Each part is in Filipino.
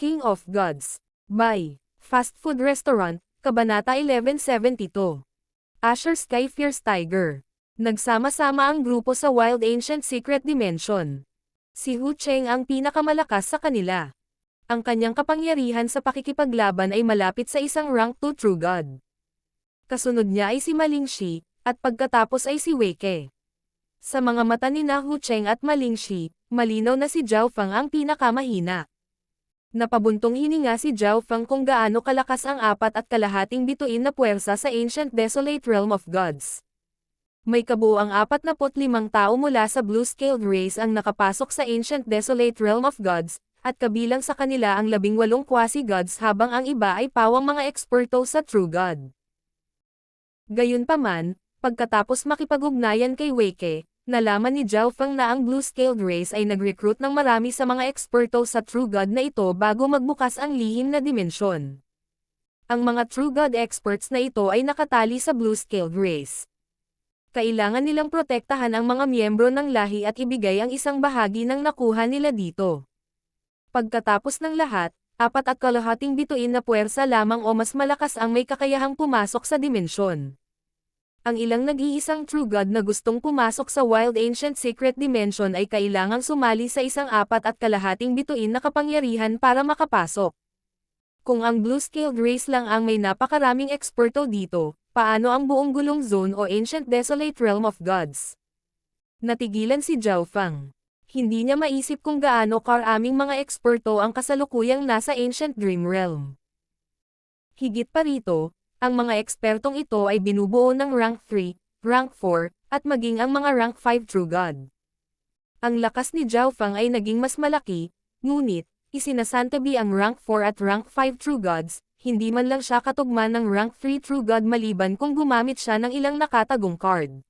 King of Gods. By Fast Food Restaurant, Kabanata 1172. Asher Sky Fierce Tiger. Nagsama-sama ang grupo sa Wild Ancient Secret Dimension. Si Hu Cheng ang pinakamalakas sa kanila. Ang kanyang kapangyarihan sa pakikipaglaban ay malapit sa isang rank 2 True God. Kasunod niya ay si Ma Lingxi, at pagkatapos ay si Wei Ke. Sa mga mata ni na Hu Cheng at Ma Lingxi, malinaw na si Zhao Feng ang pinakamahina. Napabuntong hininga si Zhao Feng kung gaano kalakas ang 4.5 bituin na puwersa sa Ancient Desolate Realm of Gods. May kabuuang 45 tao mula sa Blue-Scaled Race ang nakapasok sa Ancient Desolate Realm of Gods, at kabilang sa kanila ang 18 quasi-gods habang ang iba ay pawang mga eksperto sa True God. Gayunpaman, pagkatapos makipag-ugnayan kay Wei Ke, nalaman ni Zhao Feng na ang Blue-Scaled Race ay nag-recruit ng marami sa mga eksperto sa True God na ito bago magbukas ang lihim na dimensyon. Ang mga True God experts na ito ay nakatali sa Blue-Scaled Race. Kailangan nilang protektahan ang mga miyembro ng lahi at ibigay ang isang bahagi ng nakuha nila dito. Pagkatapos ng lahat, 4.5 bituin na puwersa lamang o mas malakas ang may kakayahang pumasok sa dimensyon. Ang ilang nag-iisang True God na gustong pumasok sa Wild Ancient Secret Dimension ay kailangang sumali sa isang 4.5 bituin na kapangyarihan para makapasok. Kung ang Blue-Scaled Race lang ang may napakaraming eksperto dito, paano ang buong gulong zone o Ancient Desolate Realm of Gods? Natigilan si Zhao Feng. Hindi niya maisip kung gaano karaming mga eksperto ang kasalukuyang nasa Ancient Dream Realm. Higit pa rito, ang mga ekspertong ito ay binubuo ng rank 3, rank 4, at maging ang mga rank 5 True God. Ang lakas ni Zhao Feng ay naging mas malaki, ngunit, isinasantabi ang rank 4 at rank 5 True Gods, hindi man lang siya katugma ng rank 3 True God maliban kung gumamit siya ng ilang nakatagong card.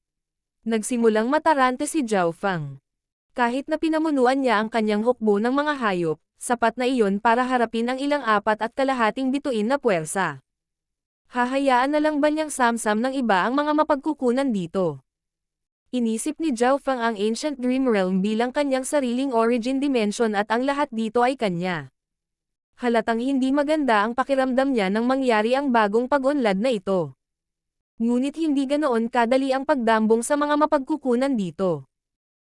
Nagsimulang matarante si Zhao Feng. Kahit na pinamunuan niya ang kanyang hukbo ng mga hayop, sapat na iyon para harapin ang ilang 4.5 bituin na puwersa. Hahayaan na lang ba niyang samsam ng iba ang mga mapagkukunan dito? Inisip ni Zhao Feng ang Ancient Dream Realm bilang kanyang sariling origin dimension at ang lahat dito ay kanya. Halatang hindi maganda ang pakiramdam niya nang mangyari ang bagong pag-unlad na ito. Ngunit hindi ganoon kadali ang pagdambong sa mga mapagkukunan dito.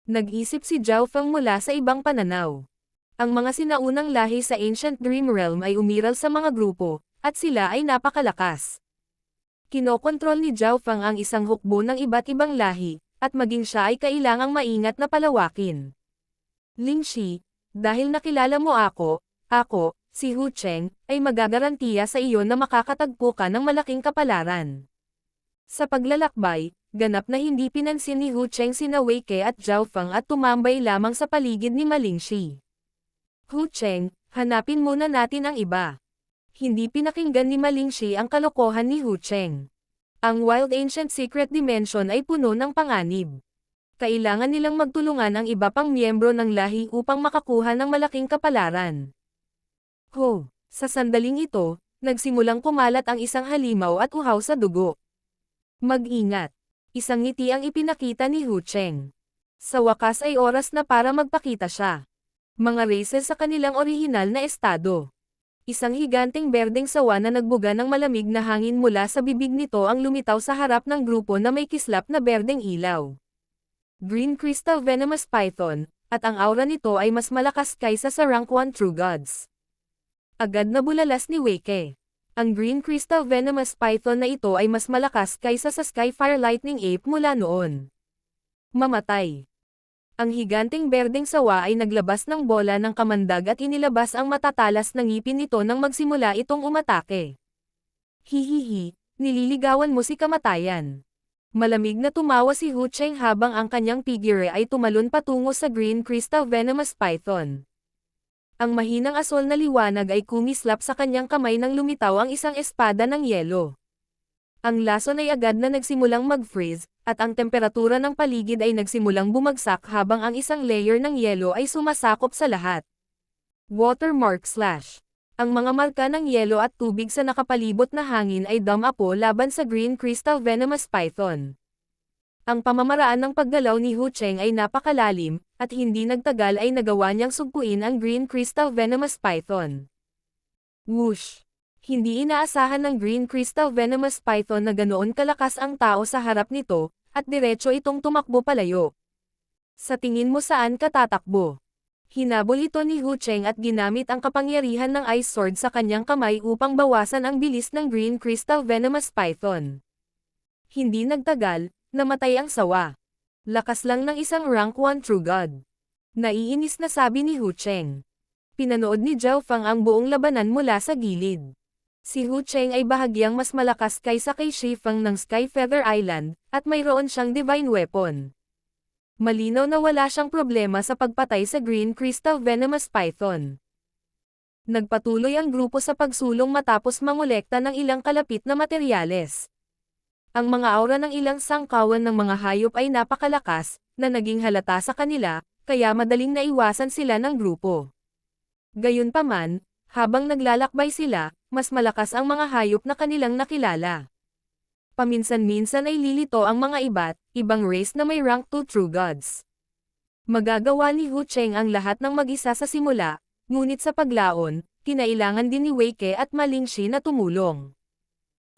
Nag-isip si Zhao Feng mula sa ibang pananaw. Ang mga sinaunang lahi sa Ancient Dream Realm ay umiral sa mga grupo, at sila ay napakalakas. Kinokontrol ni Zhao Feng ang isang hukbo ng iba't ibang lahi, at maging siya ay kailangang maingat na palawakin. Lingxi, dahil nakilala mo ako, si Hu Cheng, ay magagarantiya sa iyo na makakatagpo ka ng malaking kapalaran. Sa paglalakbay, ganap na hindi pinansin ni Hu Cheng sina Wei Ke at Zhao Feng at tumambay lamang sa paligid ni Ma Lingxi. Hu Cheng, hanapin muna natin ang iba. Hindi pinakinggan ni Ma Lingxi ang kalokohan ni Hu Cheng. Ang Wild Ancient Secret Dimension ay puno ng panganib. Kailangan nilang magtulungan ang iba pang miyembro ng lahi upang makakuha ng malaking kapalaran. Sa sandaling ito, nagsimulang kumalat ang isang halimaw at uhaw sa dugo. Mag-ingat. Isang ngiti ang ipinakita ni Hu Cheng. Sa wakas ay oras na para magpakita siya. Mga races sa kanilang orihinal na estado. Isang higanteng berdeng sawa na nagbuga ng malamig na hangin mula sa bibig nito ang lumitaw sa harap ng grupo na may kislap na berdeng ilaw. Green Crystal Venomous Python, at ang aura nito ay mas malakas kaysa sa rank 1 True Gods. Agad na bulalas ni Wei Ke. Ang Green Crystal Venomous Python na ito ay mas malakas kaysa sa Skyfire Lightning Ape mula noon. Mamatay. Ang higanteng berdeng sawa ay naglabas ng bola ng kamandag at inilabas ang matatalas na ngipin nito nang magsimula itong umatake. Hihihi, nililigawan mo si kamatayan. Malamig na tumawa si Hu Cheng habang ang kanyang figure ay tumalon patungo sa Green Crystal Venomous Python. Ang mahinang asol na liwanag ay kumislap sa kanyang kamay nang lumitaw ang isang espada ng yelo. Ang lason ay agad na nagsimulang mag-freeze, at ang temperatura ng paligid ay nagsimulang bumagsak habang ang isang layer ng yelo ay sumasakop sa lahat. Watermark Slash. Ang mga marka ng yelo at tubig sa nakapalibot na hangin ay dumapo laban sa Green Crystal Venomous Python. Ang pamamaraan ng paggalaw ni Hu Cheng ay napakalalim, at hindi nagtagal ay nagawa niyang sugpuin ang Green Crystal Venomous Python. Whoosh! Hindi inaasahan ng Green Crystal Venomous Python na ganoon kalakas ang tao sa harap nito, at diretso itong tumakbo palayo. Sa tingin mo saan ka tatakbo? Hinabol ito ni Hu Cheng at ginamit ang kapangyarihan ng Ice Sword sa kanyang kamay upang bawasan ang bilis ng Green Crystal Venomous Python. Hindi nagtagal, namatay ang sawa. Lakas lang ng isang rank 1 True God. Naiinis na sabi ni Hu Cheng. Pinanood ni Zhao Fang ang buong labanan mula sa gilid. Si Hu Cheng ay bahagyang mas malakas kaysa kay Shi Fang ng Sky Feather Island, at mayroon siyang divine weapon. Malinaw na wala siyang problema sa pagpatay sa Green Crystal Venomous Python. Nagpatuloy ang grupo sa pagsulong matapos mangolekta ng ilang kalapit na materyales. Ang mga aura ng ilang sangkawan ng mga hayop ay napakalakas, na naging halata sa kanila, kaya madaling naiwasan sila ng grupo. Gayunpaman, habang naglalakbay sila, mas malakas ang mga hayop na kanilang nakilala. Paminsan-minsan ay lilito ang mga ibang race na may rank 2 True Gods. Magagawa ni Hu Cheng ang lahat ng mag-isa sa simula, ngunit sa paglaon, kinailangan din ni Wei Ke at Ma Lingxi na tumulong.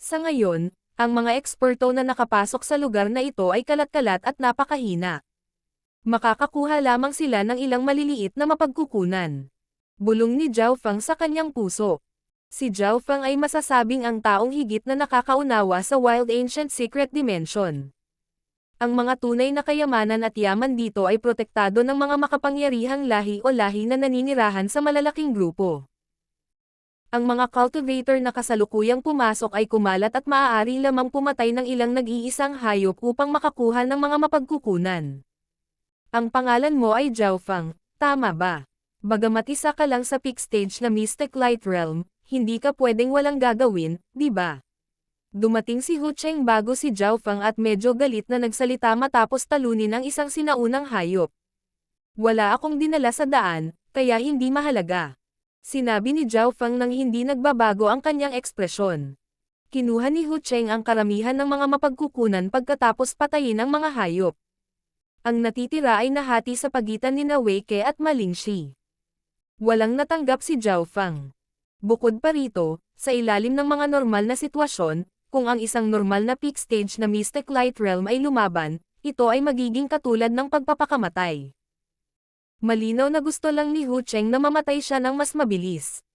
Sa ngayon, ang mga eksperto na nakapasok sa lugar na ito ay kalat-kalat at napakahina. Makakakuha lamang sila ng ilang maliliit na mapagkukunan. Bulong ni Zhao Fang sa kanyang puso. Si Zhao Fang ay masasabing ang taong higit na nakakaunawa sa Wild Ancient Secret Dimension. Ang mga tunay na kayamanan at yaman dito ay protektado ng mga makapangyarihang lahi o lahi na naninirahan sa malalaking grupo. Ang mga cultivator na kasalukuyang pumasok ay kumalat at maaari lamang pumatay ng ilang nag-iisang hayop upang makakuha ng mga mapagkukunan. Ang pangalan mo ay Zhao Fang, tama ba? Bagamat isa ka lang sa peak stage na Mystic Light Realm, hindi ka pwedeng walang gagawin, di ba? Dumating si Hu Cheng bago si Zhao Fang at medyo galit na nagsalita matapos talunin ang isang sinaunang hayop. Wala akong dinala sa daan, kaya hindi mahalaga. Sinabi ni Zhao Fang nang hindi nagbabago ang kanyang ekspresyon. Kinuha ni Hu Cheng ang karamihan ng mga mapagkukunan pagkatapos patayin ang mga hayop. Ang natitira ay nahati sa pagitan ni Wei Ke at Ma Lingxi. Walang natanggap si Zhao Fang. Bukod pa rito, sa ilalim ng mga normal na sitwasyon, kung ang isang normal na peak stage na Mystic Light Realm ay lumaban, ito ay magiging katulad ng pagpapakamatay. Malinaw na gusto lang ni Hu Cheng na mamatay siya ng mas mabilis.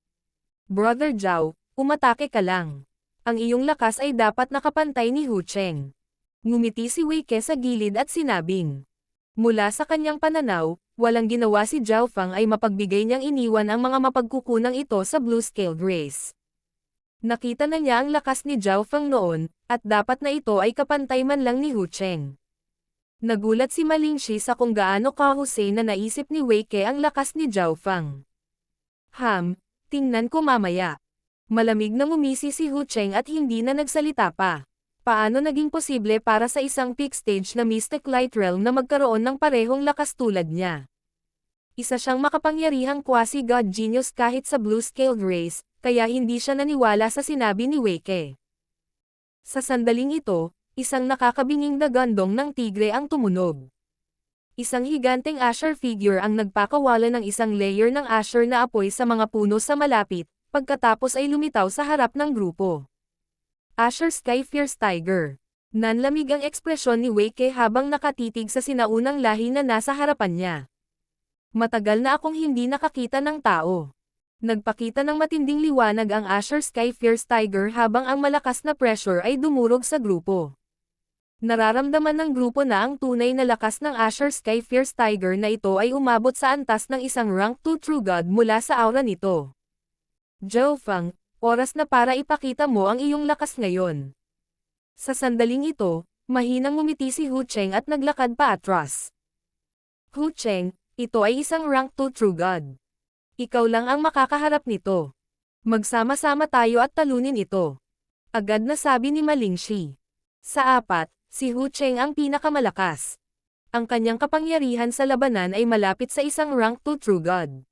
Brother Zhao, umatake ka lang. Ang iyong lakas ay dapat nakapantay ni Hu Cheng. Ngumiti si Wei Ke sa gilid at sinabing. Mula sa kanyang pananaw, walang ginawa si Zhao Fang ay mapagbigay niyang iniwan ang mga mapagkukunang ito sa Blue-Scaled Race. Nakita na niya ang lakas ni Zhao Fang noon, at dapat na ito ay kapantay man lang ni Hu Cheng. Nagulat si Ma Lingxi sa kung gaano kahusay na naisip ni Wei Ke ang lakas ni Zhao Fang. Tingnan ko mamaya. Malamig na ngumisi si Hu Cheng at hindi na nagsalita pa. Paano naging posible para sa isang peak stage na Mystic Light Realm na magkaroon ng parehong lakas tulad niya? Isa siyang makapangyarihang quasi-god genius kahit sa Blue-Scaled Race, kaya hindi siya naniwala sa sinabi ni Wei Ke. Sa sandaling ito, isang nakakabinging na gandong ng tigre ang tumunog. Isang higanteng Asher figure ang nagpakawala ng isang layer ng Asher na apoy sa mga puno sa malapit, pagkatapos ay lumitaw sa harap ng grupo. Asher Sky Fierce Tiger. Nanlamig ang ekspresyon ni Wei Ke habang nakatitig sa sinaunang lahi na nasa harapan niya. Matagal na akong hindi nakakita ng tao. Nagpakita ng matinding liwanag ang Asher Sky Fierce Tiger habang ang malakas na pressure ay dumurog sa grupo. Nararamdaman ng grupo na ang tunay na lakas ng Asher Sky Fierce Tiger na ito ay umabot sa antas ng isang rank 2 True God mula sa aura nito. Zhao Fang, oras na para ipakita mo ang iyong lakas ngayon. Sa sandaling ito, mahinang ngumiti si Hu Cheng at naglakad pa atras. Hu Cheng, ito ay isang rank 2 True God. Ikaw lang ang makakaharap nito. Magsama-sama tayo at talunin ito. Agad na sabi ni Ma Lingxi. Sa apat, si Hu Cheng ang pinakamalakas. Ang kanyang kapangyarihan sa labanan ay malapit sa isang rank 2 True God.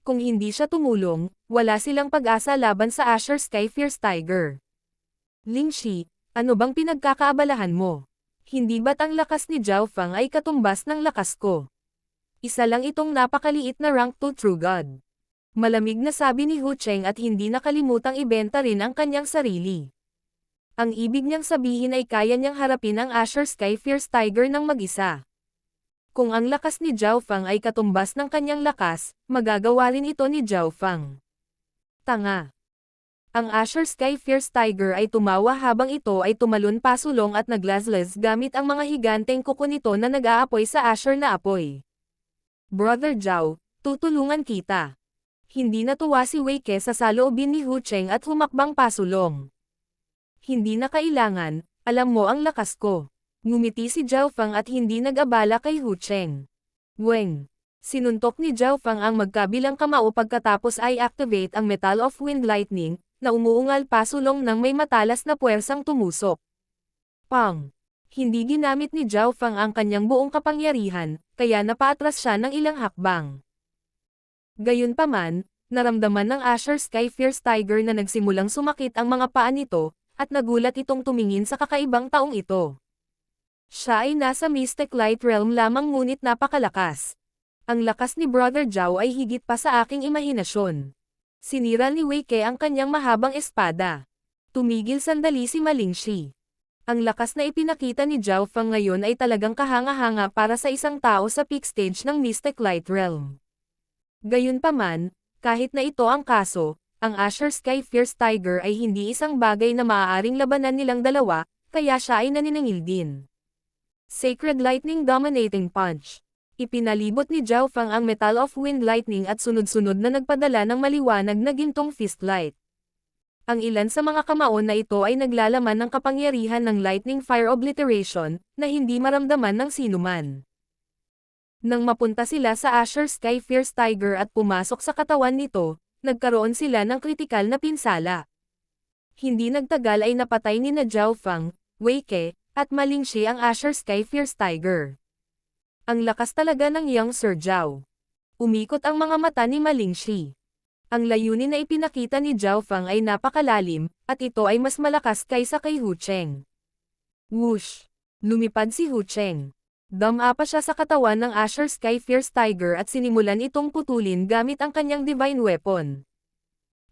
Kung hindi siya tumulong, wala silang pag-asa laban sa Asher Sky Fierce Tiger. Lingxi, ano bang pinagkakaabalahan mo? Hindi ba't ang lakas ni Zhao Fang ay katumbas ng lakas ko? Isa lang itong napakaliit na rank 2 True God. Malamig na sabi ni Hu Cheng at hindi nakalimutang ibenta rin ang kanyang sarili. Ang ibig niyang sabihin ay kaya niyang harapin ang Azure Sky Fierce Tiger ng mag-isa. Kung ang lakas ni Zhao Fang ay katumbas ng kanyang lakas, magagawa rin ito ni Zhao Fang. Tanga. Ang Azure Sky Fierce Tiger ay tumawa habang ito ay tumalon pasulong at naglazlaz gamit ang mga higanteng kuko nito na nag-aapoy sa Azure na apoy. Brother Zhao, tutulungan kita. Hindi natuwa si Wei Ke sa saloobin ni Hu Cheng at humakbang pasulong. Hindi na kailangan, alam mo ang lakas ko. Ngumiti si Zhao Fang at hindi nag-abala kay Hu Cheng. Weng. Sinuntok ni Zhao Fang ang magkabilang kamao pagkatapos ay activate ang Metal of Wind Lightning, na umuungal pasulong ng may matalas na puwersang tumusok. Pang. Hindi ginamit ni Zhao Fang ang kanyang buong kapangyarihan, kaya napaatras siya ng ilang hakbang. Gayunpaman, naramdaman ng Azure Sky Fierce Tiger na nagsimulang sumakit ang mga paa nito, at nagulat itong tumingin sa kakaibang taong ito. Siya ay nasa Mystic Light Realm lamang ngunit napakalakas. Ang lakas ni Brother Zhao ay higit pa sa aking imahinasyon. Sinira ni Wei Ke ang kanyang mahabang espada. Tumigil sandali si Ma Lingxi. Ang lakas na ipinakita ni Zhao Fang ngayon ay talagang kahanga-hanga para sa isang tao sa peak stage ng Mystic Light Realm. Gayunpaman, kahit na ito ang kaso, ang Azure Sky Fierce Tiger ay hindi isang bagay na maaaring labanan nilang dalawa, kaya siya ay naniningil din. Sacred Lightning Dominating Punch. Ipinalibot ni Zhao Fang ang Metal of Wind Lightning at sunod-sunod na nagpadala ng maliwanag na gintong fist light. Ang ilan sa mga kamao na ito ay naglalaman ng kapangyarihan ng Lightning Fire Obliteration, na hindi maramdaman ng sinuman. Nang mapunta sila sa Azure Sky Fierce Tiger at pumasok sa katawan nito, nagkaroon sila ng kritikal na pinsala. Hindi nagtagal ay napatay ni na Zhao Fang, Wei Ke, at Ma Lingxi ang Azure Sky Fierce Tiger. Ang lakas talaga ng Young Sir Zhao. Umikot ang mga mata ni Ma Lingxi. Ang layunin na ipinakita ni Zhao Fang ay napakalalim, at ito ay mas malakas kaysa kay Hu Cheng. Whoosh! Lumipad si Hu Cheng. Dama pa siya sa katawan ng Azure Sky Fierce Tiger at sinimulan itong putulin gamit ang kanyang divine weapon.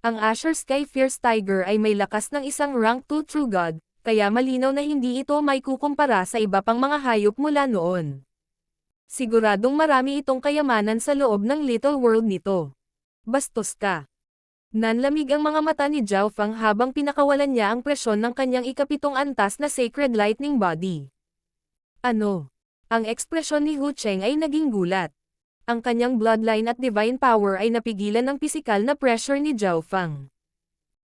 Ang Azure Sky Fierce Tiger ay may lakas ng isang rank 2 True God, kaya malinaw na hindi ito may kukumpara sa iba pang mga hayop mula noon. Siguradong marami itong kayamanan sa loob ng little world nito. Bastos ka. Nanlamig ang mga mata ni Zhao Fang habang pinakawalan niya ang presyon ng kanyang ikapitong antas na Sacred Lightning Body. Ano? Ang ekspresyon ni Hu Cheng ay naging gulat. Ang kanyang bloodline at divine power ay napigilan ng pisikal na pressure ni Zhao Fang.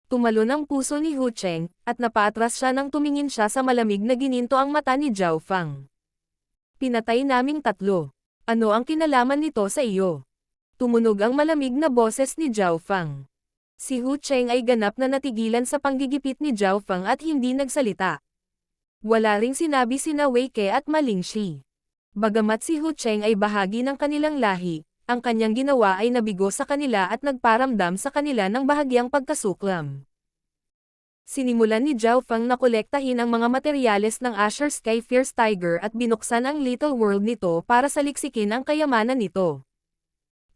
Tumalon ang puso ni Hu Cheng, at napaatras siya nang tumingin siya sa malamig na gininto ang mata ni Zhao Fang. Pinatay naming tatlo. Ano ang kinalaman nito sa iyo? Tumunog ang malamig na boses ni Zhao Fang. Si Hu Cheng ay ganap na natigilan sa panggigipit ni Zhao Fang at hindi nagsalita. Wala ring sinabi sina Wei Ke at Ma Lingxi. Bagamat si Hu Cheng ay bahagi ng kanilang lahi, ang kanyang ginawa ay nabigo sa kanila at nagparamdam sa kanila ng bahagyang pagkasuklam. Sinimulan ni Zhao Fang na kolektahin ang mga materyales ng Azure Sky Fierce Tiger at binuksan ang little world nito para saliksikin ang kayamanan nito.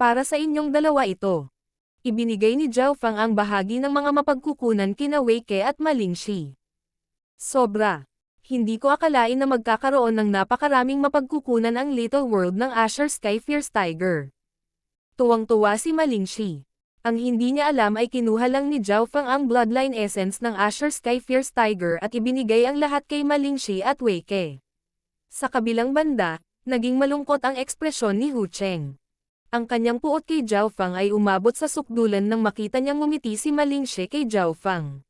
Para sa inyong dalawa ito. Ibinigay ni Zhao Fang ang bahagi ng mga mapagkukunan kina Wei Ke at Ma Lingxi. Sobra. Hindi ko akalain na magkakaroon ng napakaraming mapagkukunan ang little world ng Azure Sky Fierce Tiger. Tuwang-tuwa si Ma Lingxi. Ang hindi niya alam ay kinuha lang ni Zhao Fang ang bloodline essence ng Azure Sky Fierce Tiger at ibinigay ang lahat kay Ma Lingxi at Wei Ke. Sa kabilang banda, naging malungkot ang ekspresyon ni Hu Cheng. Ang kanyang puot kay Zhao Fang ay umabot sa sukdulan nang makita niyang ngumiti si Ma Lingxi kay Zhao Fang.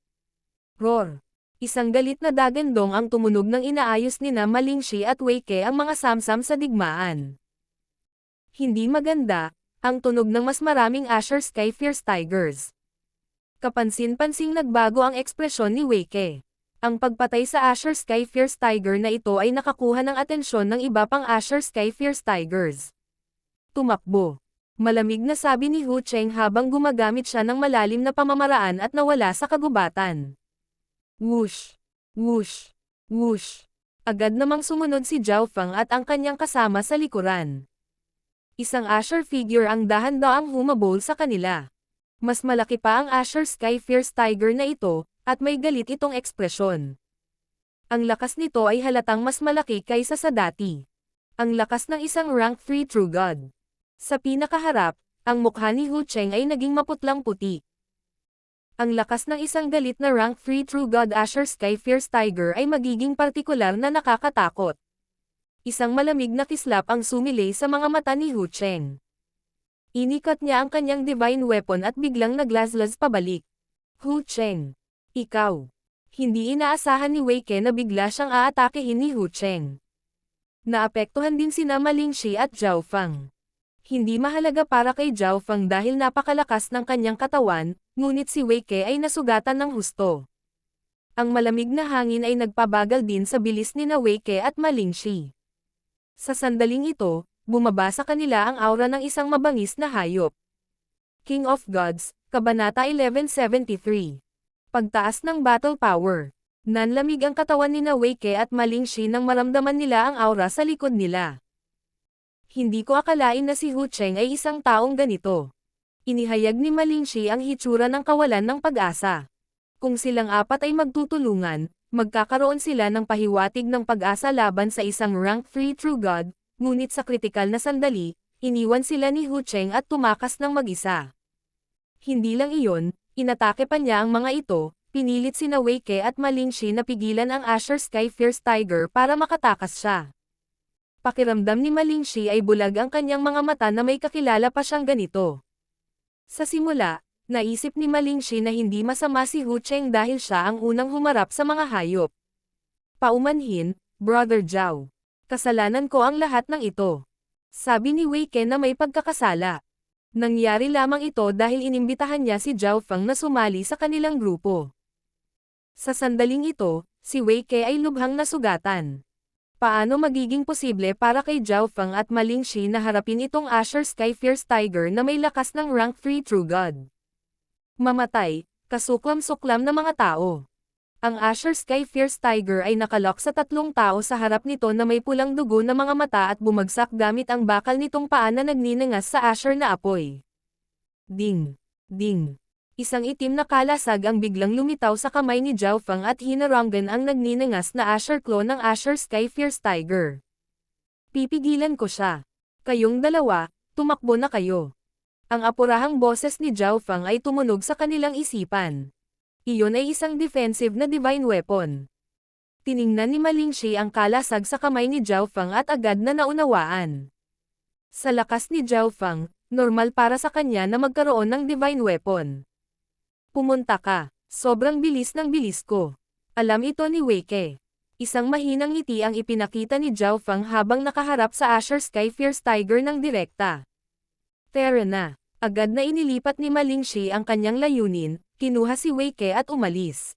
Roar! Isang galit na dagandong ang tumunog ng inaayos ni na Ma Lingxi at Wei Ke ang mga samsam sa digmaan. Hindi maganda, ang tunog ng mas maraming Azure Sky Fierce Tigers. Kapansin-pansing nagbago ang ekspresyon ni Wei Ke. Ang pagpatay sa Azure Sky Fierce Tiger na ito ay nakakuha ng atensyon ng iba pang Azure Sky Fierce Tigers. Tumakbo. Malamig na sabi ni Hu Cheng habang gumagamit siya ng malalim na pamamaraan at nawala sa kagubatan. Whoosh! Whoosh! Whoosh! Agad namang sumunod si Zhao Fang at ang kanyang kasama sa likuran. Isang Azure figure ang dahan-daang humabol sa kanila. Mas malaki pa ang Azure Sky Fierce Tiger na ito, at may galit itong ekspresyon. Ang lakas nito ay halatang mas malaki kaysa sa dati. Ang lakas ng isang rank 3 True God. Sa pinakaharap, ang mukha ni Hu Cheng ay naging maputlang puti. Ang lakas ng isang galit na rank 3 True God Azure Sky Fierce Tiger ay magiging partikular na nakakatakot. Isang malamig na kislap ang sumilay sa mga mata ni Hu Cheng. Inikat niya ang kanyang divine weapon at biglang naglazlaz pabalik. Hu Cheng. Ikaw. Hindi inaasahan ni Wei Ke na bigla siyang aatakehin ni Hu Cheng. Naapektuhan din sina Ma Lingxi at Zhao Fang. Hindi mahalaga para kay Zhao Fang dahil napakalakas ng kanyang katawan, ngunit si Wei Ke ay nasugatan ng husto. Ang malamig na hangin ay nagpabagal din sa bilis ni na Wei Ke at Ma Lingxi. Sa sandaling ito, bumaba sa kanila ang aura ng isang mabangis na hayop. King of Gods, Kabanata 1173. Pagtaas ng battle power. Nanlamig ang katawan ni na Wei Ke at Ma Lingxi nang maramdaman nila ang aura sa likod nila. Hindi ko akalain na si Hu Cheng ay isang taong ganito. Inihayag ni Ma Lingxi ang hitsura ng kawalan ng pag-asa. Kung silang apat ay magtutulungan, magkakaroon sila ng pahiwatig ng pag-asa laban sa isang rank 3 True God, ngunit sa kritikal na sandali, iniwan sila ni Hu Cheng at tumakas ng mag-isa. Hindi lang iyon, inatake pa niya ang mga ito, pinilit sina Wei Ke at Ma Lingxi na pigilan ang Azure Sky Fierce Tiger para makatakas siya. Pakiramdam ni Ma Lingxi ay bulag ang kanyang mga mata na may kakilala pa siyang ganito. Sa simula, naisip ni Ma Lingxi na hindi masama si Hu Cheng dahil siya ang unang humarap sa mga hayop. Paumanhin, Brother Zhao. Kasalanan ko ang lahat ng ito. Sabi ni Wei Ke na may pagkakasala. Nangyari lamang ito dahil inimbitahan niya si Zhao Fang na sumali sa kanilang grupo. Sa sandaling ito, si Wei Ke ay lubhang nasugatan. Paano magiging posible para kay Zhao Fang at Ma Lingxi na harapin itong Azure Sky Fierce Tiger na may lakas ng rank 3 True God? Mamatay, kasuklam-suklam na mga tao. Ang Azure Sky Fierce Tiger ay nakalock sa tatlong tao sa harap nito na may pulang dugo na mga mata at bumagsak gamit ang bakal nitong paa na nagninangas sa Azure na apoy. Ding! Ding! Isang itim na kalasag ang biglang lumitaw sa kamay ni Zhao Fang at hinarangan ang nagninangas na Azure Claw ng Azure Sky Fierce Tiger. Pipigilan ko siya. Kayong dalawa, tumakbo na kayo. Ang apurahang boses ni Zhao Fang ay tumunog sa kanilang isipan. Iyon ay isang defensive na divine weapon. Tiningnan ni Ma Lingxi ang kalasag sa kamay ni Zhao Fang at agad na naunawaan. Sa lakas ni Zhao Fang, normal para sa kanya na magkaroon ng divine weapon. Pumunta ka, sobrang bilis ng bilis ko. Alam ito ni Wei Ke. Isang mahinang ngiti ang ipinakita ni Zhao Fang habang nakaharap sa Azure Sky Fierce Tiger ng direkta. Tara na. Agad na inilipat ni Ma Lingxi ang kanyang layunin, kinuha si Wei Ke at umalis.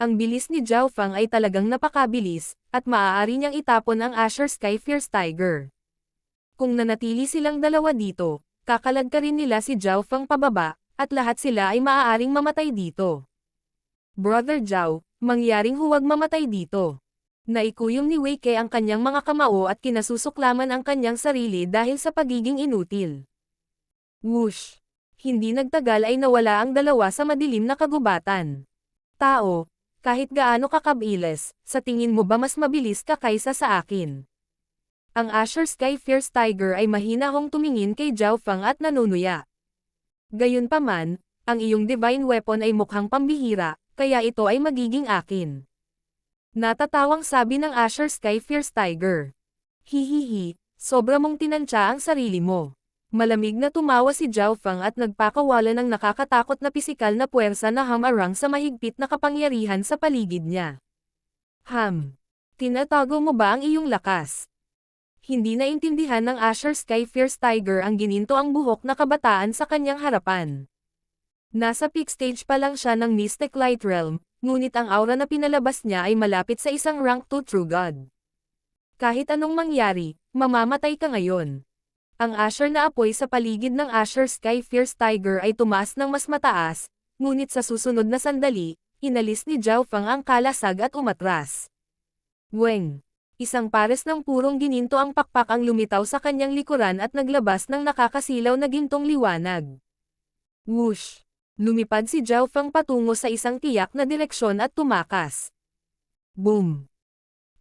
Ang bilis ni Zhao Fang ay talagang napakabilis, at maaari niyang itapon ang Azure Sky Fierce Tiger. Kung nanatili silang dalawa dito, kakalagkarin nila si Zhao Fang pababa, at lahat sila ay maaaring mamatay dito. Brother Zhao, mangyaring huwag mamatay dito. Naikuyom ni Wei Ke ang kanyang mga kamao at kinasusuklaman ang kanyang sarili dahil sa pagiging inutil. Whoosh! Hindi nagtagal ay nawala ang dalawa sa madilim na kagubatan. Tao, kahit gaano kakabilis, sa tingin mo ba mas mabilis ka kaysa sa akin? Ang Azure Sky Fierce Tiger ay mahinahong tumingin kay Zhao Fang at nanunuya. Gayunpaman, ang iyong divine weapon ay mukhang pambihira, kaya ito ay magiging akin. Natatawang sabi ng Azure Sky Fierce Tiger. Hihihi, sobra mong tinansya ang sarili mo. Malamig na tumawa si Zhao Fang at nagpakawala ng nakakatakot na pisikal na puwersa na hamarang sa mahigpit na kapangyarihan sa paligid niya. Tinatago mo ba ang iyong lakas? Hindi naintindihan ng Azure Sky Fierce Tiger ang gininto ang buhok na kabataan sa kanyang harapan. Nasa peak stage pa lang siya ng Mystic Light Realm, ngunit ang aura na pinalabas niya ay malapit sa isang rank 2 True God. Kahit anong mangyari, mamamatay ka ngayon. Ang Azure na apoy sa paligid ng Azure Sky Fierce Tiger ay tumaas ng mas mataas, ngunit sa susunod na sandali, inalis ni Zhao Fang ang kalasag at umatras. Weng! Isang pares ng purong gininto ang pakpak ang lumitaw sa kanyang likuran at naglabas ng nakakasilaw na gintong liwanag. Whoosh! Lumipad si Zhao Feng patungo sa isang tiyak na direksyon at tumakas. Boom!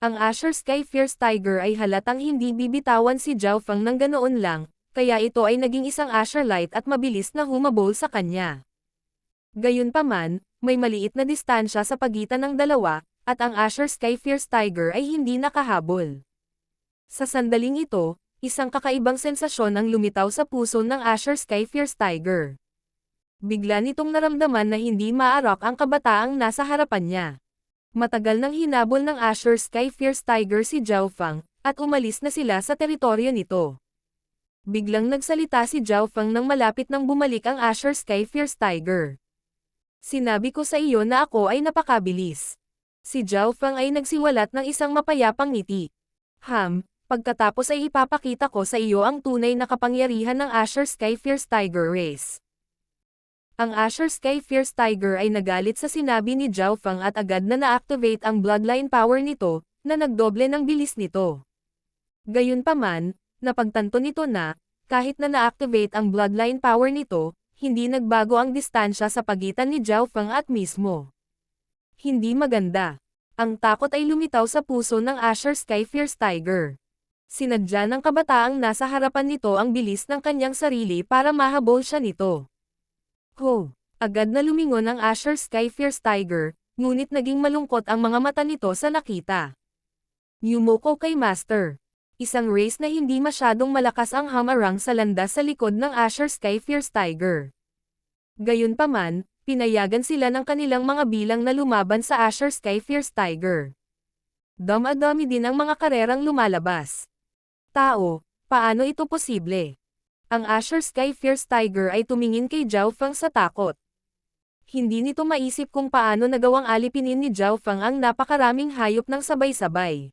Ang Azure Sky Fierce Tiger ay halatang hindi bibitawan si Zhao Feng ng ganoon lang, kaya ito ay naging isang Azure Light at mabilis na humabol sa kanya. Gayunpaman, may maliit na distansya sa pagitan ng dalawa, at ang Azure Sky Fierce Tiger ay hindi nakahabol. Sa sandaling ito, isang kakaibang sensasyon ang lumitaw sa puso ng Azure Sky Fierce Tiger. Bigla nitong naramdaman na hindi maarak ang kabataang nasa harapan niya. Matagal nang hinabol ng Azure Sky Fierce Tiger si Zhao Feng, at umalis na sila sa teritoryo nito. Biglang nagsalita si Zhao Feng nang malapit nang bumalik ang Azure Sky Fierce Tiger. Sinabi ko sa iyo na ako ay napakabilis. Si Zhao Feng ay nagsiwalat ng isang mapayapang ngiti. Pagkatapos ay ipapakita ko sa iyo ang tunay na kapangyarihan ng Azure Sky Fierce Tiger Race. Ang Azure Sky Fierce Tiger ay nagalit sa sinabi ni Zhao Feng at agad na na-activate ang bloodline power nito, na nagdoble ng bilis nito. Gayunpaman, napagtanto nito na, kahit na na-activate ang bloodline power nito, hindi nagbago ang distansya sa pagitan ni Zhao Feng at mismo. Hindi maganda. Ang takot ay lumitaw sa puso ng Azure Sky Fierce Tiger. Sinadya ng kabataang nasa harapan nito ang bilis ng kanyang sarili para mahabol siya nito. Agad na lumingon ang Azure Sky Fierce Tiger, ngunit naging malungkot ang mga mata nito sa nakita. Yumoko kay Master. Isang race na hindi masyadong malakas ang hamarang sa landas sa likod ng Azure Sky Fierce Tiger. Gayunpaman, pinayagan sila ng kanilang mga bilang na lumaban sa Azure Sky Fierce Tiger. Dami din ang mga karerang lumalabas. Tao, paano ito posible? Ang Azure Sky Fierce Tiger ay tumingin kay Zhao Feng sa takot. Hindi nito maisip kung paano nagawang alipinin ni Zhao Feng ang napakaraming hayop ng sabay-sabay.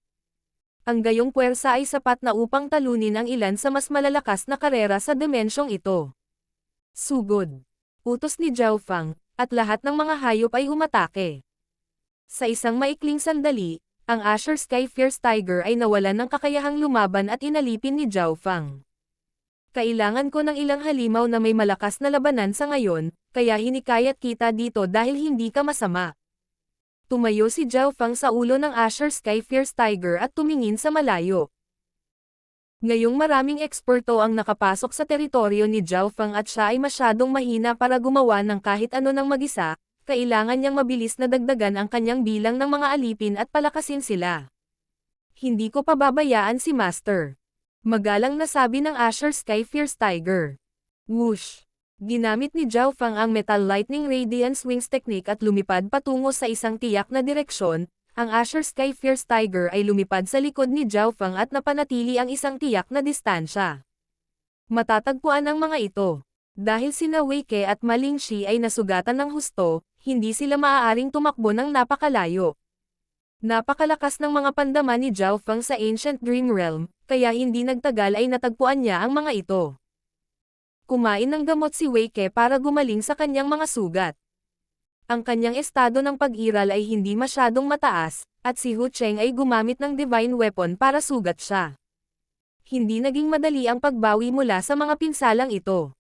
Ang gayong puwersa ay sapat na upang talunin ang ilan sa mas malalakas na karera sa dimensyong ito. Sugod. Utos ni Zhao Feng, at lahat ng mga hayop ay umatake. Sa isang maikling sandali, ang Azure Sky Fierce Tiger ay nawalan ng kakayahang lumaban at inalipin ni Zhao Feng. Kailangan ko ng ilang halimaw na may malakas na labanan sa ngayon, kaya hinikayat kita dito dahil hindi ka masama. Tumayo si Zhao Feng sa ulo ng Azure Sky Fierce Tiger at tumingin sa malayo. Ngayong maraming eksperto ang nakapasok sa teritoryo ni Zhao Feng at siya ay masyadong mahina para gumawa ng kahit ano ng mag-isa, kailangan niyang mabilis na dagdagan ang kanyang bilang ng mga alipin at palakasin sila. Hindi ko pababayaan si Master. Magalang na sabi ng Azure Sky Fierce Tiger. Whoosh! Ginamit ni Zhao Feng ang Metal Lightning Radiance Wings technique at lumipad patungo sa isang tiyak na direksyon. Ang Azure Sky Fierce Tiger ay lumipad sa likod ni Zhao Feng at napanatili ang isang tiyak na distansya. Matatagpuan ang mga ito. Dahil sina Wei Ke at Ma Lingxi ay nasugatan ng husto, hindi sila maaaring tumakbo ng napakalayo. Napakalakas ng mga pandaman ni Zhao Feng sa Ancient Dream Realm, kaya hindi nagtagal ay natagpuan niya ang mga ito. Kumain ng gamot si Wei Ke para gumaling sa kanyang mga sugat. Ang kanyang estado ng pag-iral ay hindi masyadong mataas, at si Hu Cheng ay gumamit ng Divine Weapon para sugat siya. Hindi naging madali ang pagbawi mula sa mga pinsalang ito.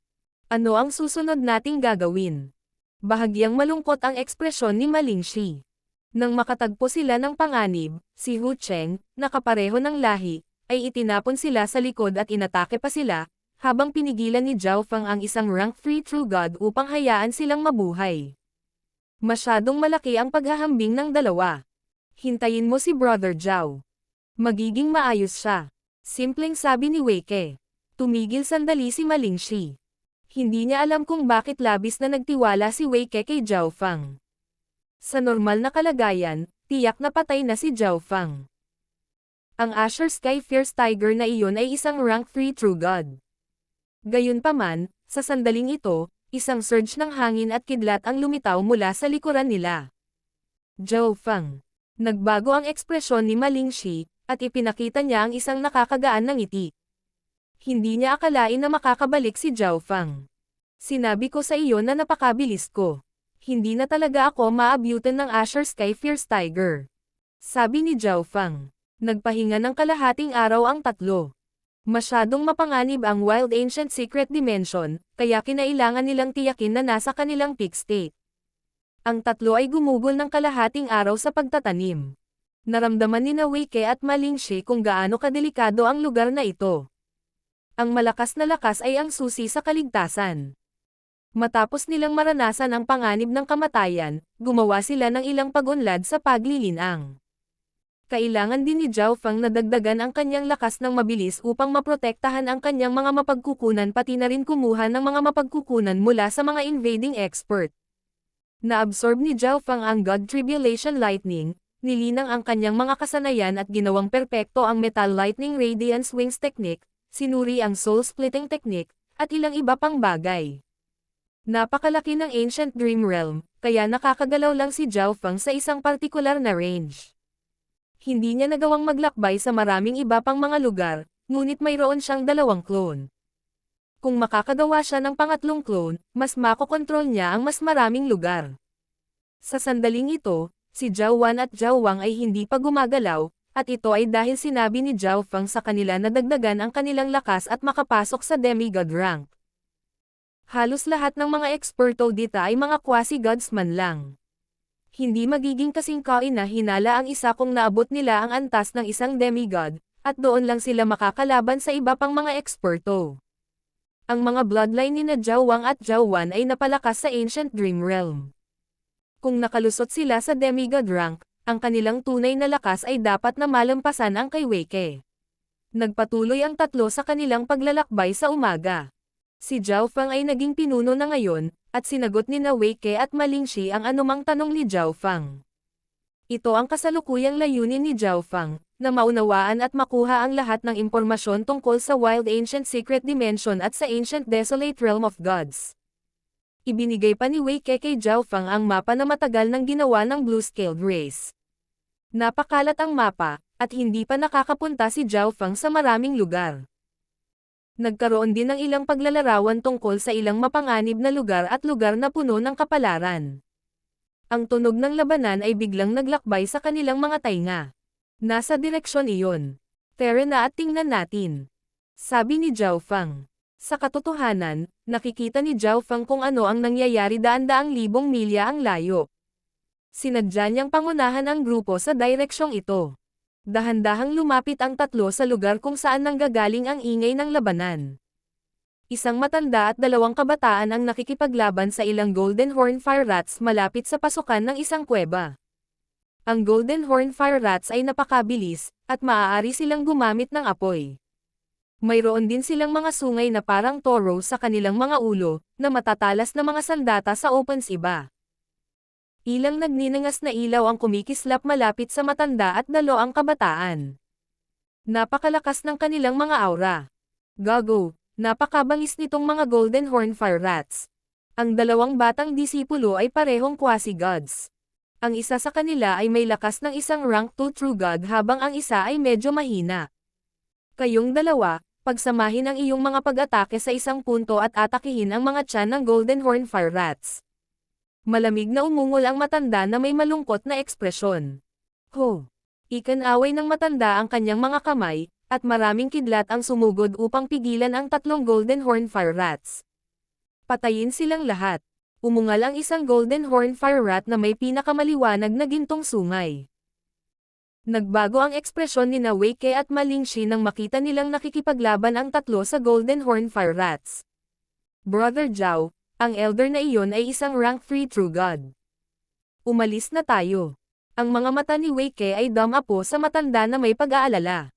Ano ang susunod nating gagawin? Bahagyang malungkot ang ekspresyon ni Ma Lingxi. Nang makatagpo sila ng panganib, si Hu Cheng, na kapareho ng lahi, ay itinapon sila sa likod at inatake pa sila, habang pinigilan ni Zhao Feng ang isang rank 3 True God upang hayaan silang mabuhay. Masyadong malaki ang paghahambing ng dalawa. Hintayin mo si Brother Zhao. Magiging maayos siya. Simpleng sabi ni Wei Ke. Tumigil sandali si Ma Lingxi. Hindi niya alam kung bakit labis na nagtiwala si Wei Ke kay Zhao Feng. Sa normal na kalagayan, tiyak na patay na si Zhao Feng. Ang Azure Sky Fierce Tiger na iyon ay isang rank 3 True God. Gayunpaman, sa sandaling ito, isang surge ng hangin at kidlat ang lumitaw mula sa likuran nila. Zhao Feng. Nagbago ang ekspresyon ni Ma Lingxi, at ipinakita niya ang isang nakakagaan na ngiti. Hindi niya akalain na makakabalik si Zhao Feng. Sinabi ko sa iyo na napakabilis ko. Hindi na talaga ako maabutan ng Azure Sky Fierce Tiger. Sabi ni Zhao Feng. Nagpahinga ng kalahating araw ang tatlo. Masyadong mapanganib ang Wild Ancient Secret Dimension, kaya kinailangan nilang tiyakin na nasa kanilang peak state. Ang tatlo ay gumugol ng kalahating araw sa pagtatanim. Naramdaman ni Wei-ke at Ma-Lingshi kung gaano kadelikado ang lugar na ito. Ang malakas na lakas ay ang susi sa kaligtasan. Matapos nilang maranasan ang panganib ng kamatayan, gumawa sila ng ilang pag-unlad sa paglilinang. Kailangan din ni Zhao Feng na dagdagan ang kanyang lakas ng mabilis upang maprotektahan ang kanyang mga mapagkukunan pati na rin kumuha ng mga mapagkukunan mula sa mga invading expert. Na-absorb ni Zhao Feng ang God Tribulation Lightning, nilinang ang kanyang mga kasanayan at ginawang perpekto ang Metal Lightning Radiance Wings Technique, sinuri ang Soul Splitting Technique, at ilang iba pang bagay. Napakalaki ng Ancient Dream Realm, kaya nakakagalaw lang si Zhao Feng sa isang partikular na range. Hindi niya nagawang maglakbay sa maraming iba pang mga lugar, ngunit mayroon siyang 2 clone. Kung makakagawa siya ng pangatlong clone, mas makokontrol niya ang mas maraming lugar. Sa sandaling ito, si Zhao Wan at Zhao Wang ay hindi pa gumagalaw, at ito ay dahil sinabi ni Zhao Feng sa kanila na dagdagan ang kanilang lakas at makapasok sa demigod rank. Halos lahat ng mga eksperto dito ay mga quasi-gods man lang. Hindi magiging kasing kaina-hinala ang isa kung naabot nila ang antas ng isang demigod, at doon lang sila makakalaban sa iba pang mga eksperto. Ang mga bloodline ni Zhao Wang at Zhao Wan ay napalakas sa Ancient Dream Realm. Kung nakalusot sila sa demigod rank, ang kanilang tunay na lakas ay dapat na malampasan ang kay Wei-ke. Nagpatuloy ang tatlo sa kanilang paglalakbay sa umaga. Si Zhao Feng ay naging pinuno na ngayon, at sinagot ni Wei-ke at Ma-Lingshi ang anumang tanong ni Zhao Feng. Ito ang kasalukuyang layunin ni Zhao Feng, na maunawaan at makuha ang lahat ng impormasyon tungkol sa Wild Ancient Secret Dimension at sa Ancient Desolate Realm of Gods. Ibinigay pa ni Wei-ke kay Zhao Feng ang mapa na matagal nang ginawa ng Blue-Scaled Race. Napakalat ang mapa, at hindi pa nakakapunta si Zhao Feng sa maraming lugar. Nagkaroon din ng ilang paglalarawan tungkol sa ilang mapanganib na lugar at lugar na puno ng kapalaran. Ang tunog ng labanan ay biglang naglakbay sa kanilang mga tainga. Nasa direksyon iyon. Tara na at tingnan natin. Sabi ni Zhao Feng. Sa katotohanan, nakikita ni Zhao Feng kung ano ang nangyayari daan-daang libong milya ang layo. Sinadya niyang pangunahan ang grupo sa direksyong ito. Dahan-dahang lumapit ang tatlo sa lugar kung saan nanggagaling ang ingay ng labanan. Isang matanda at 2 kabataan ang nakikipaglaban sa ilang Golden Horn Fire Rats malapit sa pasukan ng isang kuweba. Ang Golden Horn Fire Rats ay napakabilis, at maaari silang gumamit ng apoy. Mayroon din silang mga sungay na parang toro sa kanilang mga ulo, na matatalas na mga sandata sa opens iba. Ilang nagninangas na ilaw ang kumikislap malapit sa matanda at 2 kabataan. Napakalakas ng kanilang mga aura. Gago, napakabangis nitong mga Golden Horn Fire Rats. Ang 2 batang disipulo ay parehong quasi-gods. Ang isa sa kanila ay may lakas ng isang rank 2 True God habang ang isa ay medyo mahina. Kayong 2, pagsamahin ang iyong mga pag-atake sa isang punto at atakihin ang mga tiyan ng Golden Horn Fire Rats. Malamig na umungol ang matanda na may malungkot na ekspresyon. Ho! Ikanaway ng matanda ang kanyang mga kamay, at maraming kidlat ang sumugod upang pigilan ang 3 Golden Horn Fire Rats. Patayin silang lahat. Umungal ang isang Golden Horn Fire Rat na may pinakamaliwanag na gintong sungay. Nagbago ang ekspresyon ni Wei-ke at Ma-Lingshi nang makita nilang nakikipaglaban ang 3 sa Golden Horn Fire Rats. Brother Zhao, ang elder na iyon ay isang rank 3 True God. Umalis na tayo. Ang mga mata ni Wei-ke ay dumapo sa matanda na may pag-aalala.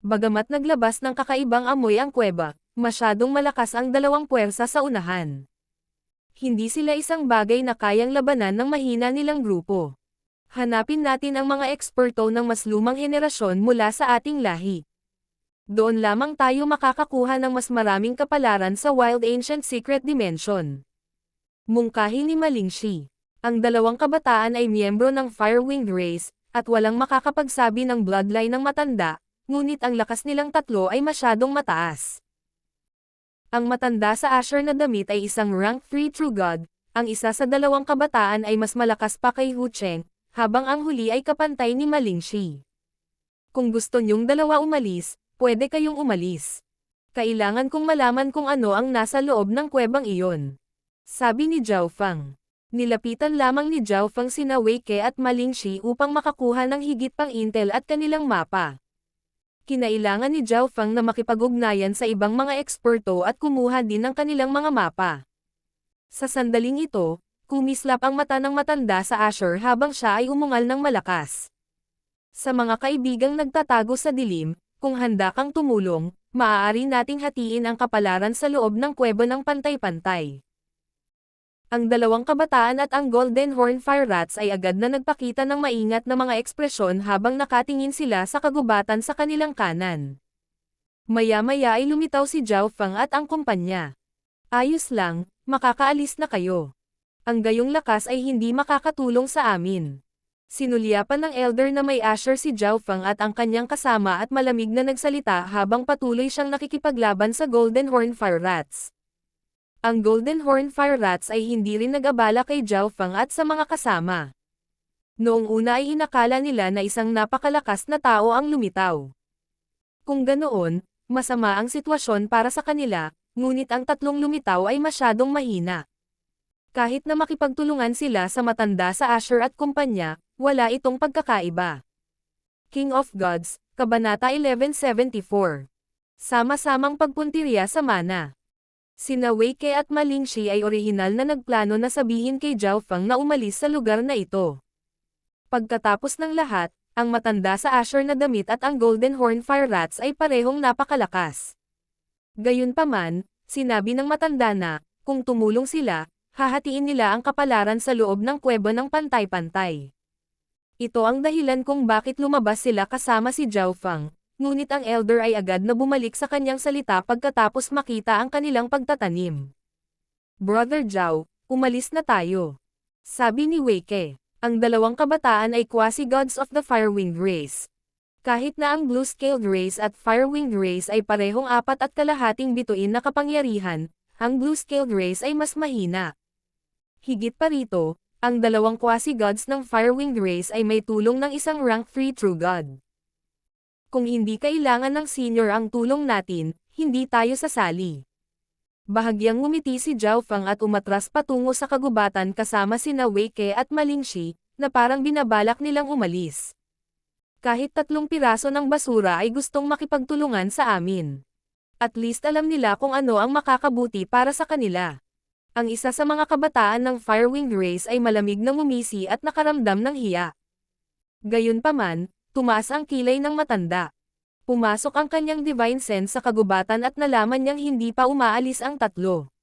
Bagamat naglabas ng kakaibang amoy ang kuweba, masyadong malakas ang 2 puwersa sa unahan. Hindi sila isang bagay na kayang labanan ng mahina nilang grupo. Hanapin natin ang mga eksperto ng mas lumang henerasyon mula sa ating lahi. Doon lamang tayo makakakuha ng mas maraming kapalaran sa Wild Ancient Secret Dimension. Mungkahi ni Ma-Lingshi. Ang 2 kabataan ay miyembro ng Fire-Winged Race, at walang makakapagsabi ng bloodline ng matanda, ngunit ang lakas nilang 3 ay masyadong mataas. Ang matanda sa Asher na damit ay isang rank 3 True God, ang isa sa 2 kabataan ay mas malakas pa kay Hu Cheng, habang ang huli ay kapantay ni Ma-Lingshi. Kung gusto niyong 2 umalis, Pwede kayong umalis. Kailangan kong malaman kung ano ang nasa loob ng kuwebang iyon. Sabi ni Zhao Feng. Nilapitan lamang ni Zhao Feng sina Wei Ke at Ma Lingxi upang makakuha ng higit pang intel at kanilang mapa. Kinailangan ni Zhao Feng na makipag-ugnayan sa ibang mga eksperto at kumuha din ng kanilang mga mapa. Sa sandaling ito, kumislap ang mata ng matanda sa Asher habang siya ay umungal ng malakas. Sa mga kaibigang nagtatago sa dilim, kung handa kang tumulong, maaari nating hatiin ang kapalaran sa loob ng kuweba ng pantay-pantay. Ang dalawang kabataan at ang Golden Horn Fire Rats ay agad na nagpakita ng maingat na mga ekspresyon habang nakatingin sila sa kagubatan sa kanilang kanan. Maya-maya ay lumitaw si Zhao Feng at ang kumpanya. Ayos lang, makakaalis na kayo. Ang gayong lakas ay hindi makakatulong sa amin. Sinulyapan ng elder na may Asher si Zhao Feng at ang kanyang kasama at malamig na nagsalita habang patuloy siyang nakikipaglaban sa Golden Horn Fire Rats. Ang Golden Horn Fire Rats ay hindi rin nag-abala kay Zhao Feng at sa mga kasama. Noong una ay inakala nila na isang napakalakas na tao ang lumitaw. Kung ganoon, masama ang sitwasyon para sa kanila, ngunit ang tatlong lumitaw ay masyadong mahina. Kahit na makipagtulungan sila sa matanda sa Asher at kumpanya, wala itong pagkakaiba. King of Gods, Kabanata 1174. Sama-samang pagpuntirya sa mana. Sina Wei Ke at Ma Lingxi ay orihinal na nagplano na sabihin kay Zhao Feng na umalis sa lugar na ito. Pagkatapos ng lahat, ang matanda sa Asher na damit at ang Golden Horn Fire Rats ay parehong napakalakas. Gayunpaman, sinabi ng matanda na, kung tumulong sila, hahatiin nila ang kapalaran sa loob ng kuweba ng pantay-pantay. Ito ang dahilan kung bakit lumabas sila kasama si Zhao Feng. Ngunit ang elder ay agad na bumalik sa kanyang salita pagkatapos makita ang kanilang pagtatanim. Brother Zhao, umalis na tayo. Sabi ni Wei Ke. Ang dalawang kabataan ay quasi-gods of the Fire-Winged Race. Kahit na ang Blue-Scaled Race at Fire-Winged Race ay parehong 4.5 bituin na kapangyarihan, ang Blue-Scaled Race ay mas mahina. Higit pa rito, ang dalawang quasi-gods ng Fire-Winged Race ay may tulong ng isang rank 3 True God. Kung hindi kailangan ng senior ang tulong natin, hindi tayo sasali. Bahagyang ngumiti si Zhao Feng at umatras patungo sa kagubatan kasama sina Wei Ke at Ma Lingxi, na parang binabalak nilang umalis. Kahit 3 piraso ng basura ay gustong makipagtulungan sa amin. At least alam nila kung ano ang makakabuti para sa kanila. Ang isa sa mga kabataan ng Fire-Winged Race ay malamig na ngumisi at nakaramdam ng hiya. Gayunpaman, tumaas ang kilay ng matanda. Pumasok ang kanyang divine sense sa kagubatan at nalaman niyang hindi pa umaalis ang tatlo.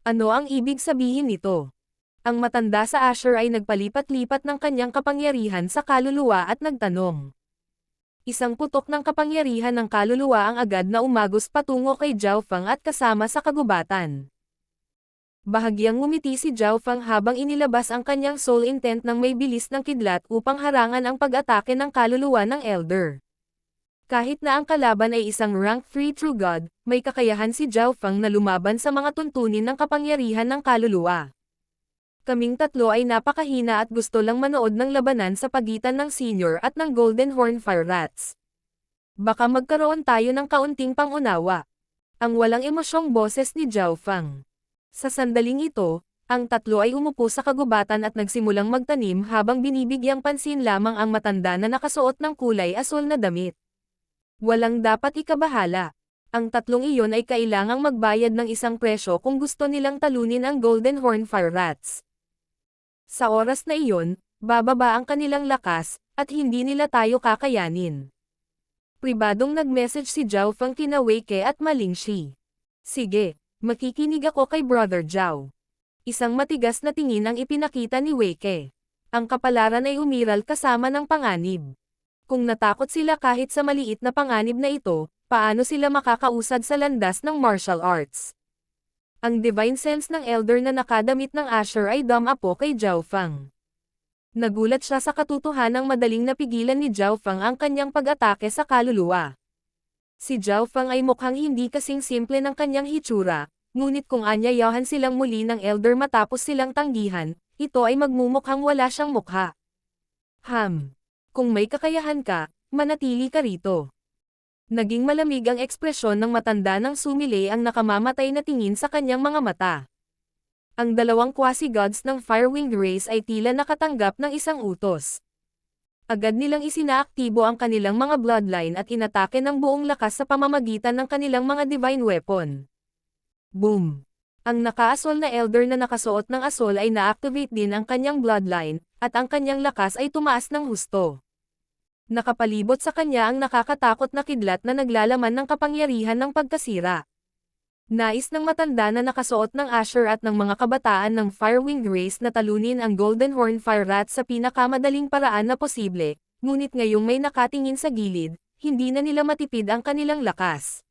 Ano ang ibig sabihin nito? Ang matanda sa Asher ay nagpalipat-lipat ng kanyang kapangyarihan sa kaluluwa at nagtanong. Isang putok ng kapangyarihan ng kaluluwa ang agad na umagos patungo kay Zhao Feng at kasama sa kagubatan. Bahagyang ngumiti si Zhao Feng habang inilabas ang kanyang soul intent ng may bilis ng kidlat upang harangan ang pag-atake ng kaluluwa ng elder. Kahit na ang kalaban ay isang rank 3 True God, may kakayahan si Zhao Feng na lumaban sa mga tuntunin ng kapangyarihan ng kaluluwa. Kaming tatlo ay napakahina at gusto lang manood ng labanan sa pagitan ng senior at ng Golden Horn Fire Rats. Baka magkaroon tayo ng kaunting pangunawa. Ang walang emosyong boses ni Zhao Feng. Sa sandaling ito, ang tatlo ay umupo sa kagubatan at nagsimulang magtanim habang binibigyang pansin lamang ang matanda na nakasuot ng kulay asul na damit. Walang dapat ikabahala. Ang tatlong iyon ay kailangang magbayad ng isang presyo kung gusto nilang talunin ang Golden Horn Fire Rats. Sa oras na iyon, bababa ang kanilang lakas, at hindi nila tayo kakayanin. Pribadong nag-message si Zhao Feng kina Wei Ke at Ma Lingxi. Sige. Makikinig ako kay Brother Zhao. Isang matigas na tingin ang ipinakita ni Wei Ke. Ang kapalaran ay umiral kasama ng panganib. Kung natakot sila kahit sa maliit na panganib na ito, paano sila makakausad sa landas ng martial arts? Ang divine sense ng elder na nakadamit ng Asher ay dumapo kay Zhao Feng. Nagulat siya sa katotohanang madaling napigilan ni Zhao Feng ang kanyang pag-atake sa kaluluwa. Si Zhao Feng ay mukhang hindi kasing simple ng kanyang hitsura, ngunit kung anyayahan silang muli ng elder matapos silang tanggihan, ito ay magmumukhang wala siyang mukha. Kung may kakayahan ka, manatili ka rito. Naging malamig ang ekspresyon ng matanda nang sumilay ang nakamamatay na tingin sa kanyang mga mata. Ang dalawang quasi-gods ng Firewinged race ay tila nakatanggap ng isang utos. Agad nilang isinaaktibo ang kanilang mga bloodline at inatake ng buong lakas sa pamamagitan ng kanilang mga divine weapon. Boom! Ang nakaasol na elder na nakasuot ng asol ay na-activate din ang kanyang bloodline, at ang kanyang lakas ay tumaas ng husto. Nakapalibot sa kanya ang nakakatakot na kidlat na naglalaman ng kapangyarihan ng pagkasira. Nais ng matanda na nakasuot ng Asher at ng mga kabataan ng Firewinged race na talunin ang Golden Horn Fire Rat sa pinakamadaling paraan na posible, ngunit ngayong may nakatingin sa gilid, hindi na nila matipid ang kanilang lakas.